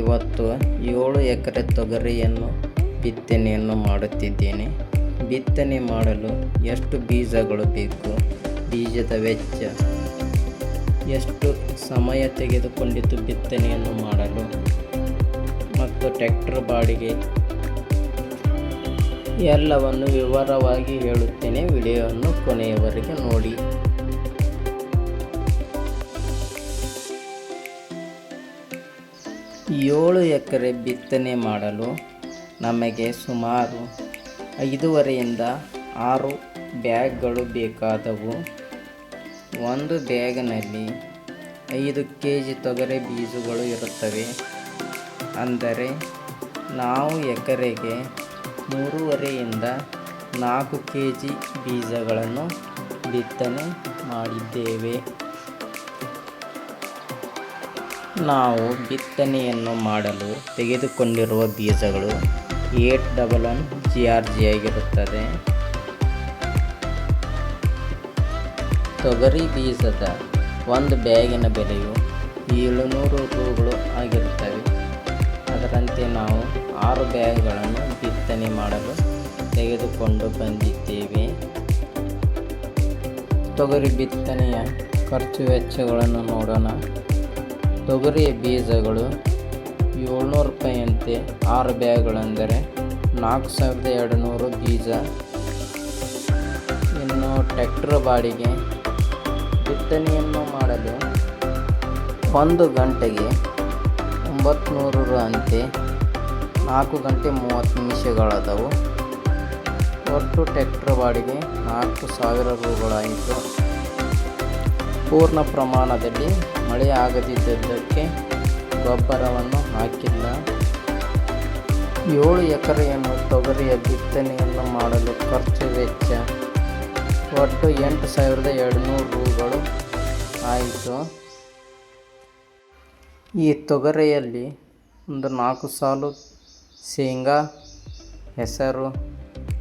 ಇವತ್ತು 7 ಎಕರೆ ತೊಗರಿಯನ್ನು ಬಿತ್ತನೆಯನ್ನು ಮಾಡುತ್ತಿದ್ದೇನೆ. ಬಿತ್ತನೆ ಮಾಡಲು ಎಷ್ಟು ಬೀಜಗಳು ಬೇಕು, ಬೀಜದ ವೆಚ್ಚ, ಎಷ್ಟು ಸಮಯ ತೆಗೆದುಕೊಂಡಿತು ಬಿತ್ತನೆಯನ್ನು ಮಾಡಲು ಮತ್ತು ಟ್ರ್ಯಾಕ್ಟರ್ ಬಾಡಿಗೆ ಎಲ್ಲವನ್ನು ವಿವರವಾಗಿ ಹೇಳುತ್ತೇನೆ. ವಿಡಿಯೋವನ್ನು ಕೊನೆಯವರೆಗೆ ನೋಡಿ. ಏಳು ಎಕರೆ ಬಿತ್ತನೆ ಮಾಡಲು ನಮಗೆ ಸುಮಾರು 5.5ರಿಂದ 6 ಬ್ಯಾಗ್ಗಳು ಬೇಕಾದವು. ಒಂದು ಬ್ಯಾಗ್ನಲ್ಲಿ 5 kg ತೊಗರಿ ಬೀಜಗಳು ಇರುತ್ತವೆ. ಅಂದರೆ ನಾವು ಎಕರೆಗೆ 3.5ರಿಂದ 4 kg ಬೀಜಗಳನ್ನು ಬಿತ್ತನೆ ಮಾಡಿದ್ದೇವೆ. ನಾವು ಬಿತ್ತನೆಯನ್ನು ಮಾಡಲು ತೆಗೆದುಕೊಂಡಿರುವ ಬೀಜಗಳು 811 GRG ಆಗಿರುತ್ತದೆ. ತೊಗರಿ ಬೀಜದ ಒಂದು ಬ್ಯಾಗಿನ ಬೆಲೆಯು 700 ರೂಗಳು ಆಗಿರುತ್ತವೆ. ಅದರಂತೆ ನಾವು 6 ಬ್ಯಾಗ್ಗಳನ್ನು ಬಿತ್ತನೆ ಮಾಡಲು ತೆಗೆದುಕೊಂಡು ಬಂದಿದ್ದೇವೆ. ತೊಗರಿ ಬಿತ್ತನೆಯ ಖರ್ಚು ವೆಚ್ಚಗಳನ್ನು ನೋಡೋಣ. ತೊಗರಿಯ ಬೀಜಗಳು 700 ರೂಪಾಯಿಯಂತೆ 6 ಬ್ಯಾಗ್ಗಳೆಂದರೆ 4200 ಬೀಜ. ಇನ್ನು ಟ್ರ್ಯಾಕ್ಟರ್ ಬಾಡಿಗೆ ಬಿತ್ತನೆಯನ್ನು ಮಾಡಲು 1 ಗಂಟೆಗೆ 900 ರು ಅಂತೆ 4 ಗಂಟೆ 30 ನಿಮಿಷಗಳದವು. ಒಟ್ಟು ಟ್ರ್ಯಾಕ್ಟರ್ ಬಾಡಿಗೆ 4000 ರೂಗಳಾಯಿತು. ಪೂರ್ಣ ಪ್ರಮಾಣದಲ್ಲಿ ಮಳೆ ಆಗದಿದ್ದಕ್ಕೆ ಗೊಬ್ಬರವನ್ನು ಹಾಕಿಲ್ಲ. 7 ಎಕರೆಯನ್ನು ತೊಗರಿಯ ಬಿತ್ತನೆಯನ್ನು ಮಾಡಲು ಖರ್ಚು ವೆಚ್ಚ ಒಟ್ಟು 8200 ರೂಗಳು ಆಯಿತು. ಈ ತೊಗರಿಯಲ್ಲಿ ಒಂದು 4 ಸಾಲು ಶೇಂಗಾ, ಹೆಸರು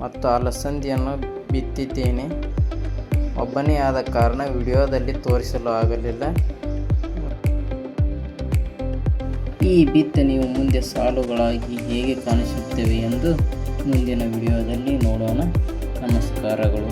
ಮತ್ತು ಅಲಸಂದಿಯನ್ನು ಬಿತ್ತಿದ್ದೇನೆ. ಒಬ್ಬನೇ ಆದ ಕಾರಣ ವಿಡಿಯೋದಲ್ಲಿ ತೋರಿಸಲು ಆಗಲಿಲ್ಲ. ಈ ಬಿತ್ತನೆಯು ಮುಂದೆ ಸಾಲುಗಳಾಗಿ ಹೇಗೆ ಕಾಣಿಸುತ್ತವೆ ಎಂದು ಮುಂದಿನ ವಿಡಿಯೋದಲ್ಲಿ ನೋಡೋಣ. ನಮಸ್ಕಾರಗಳು.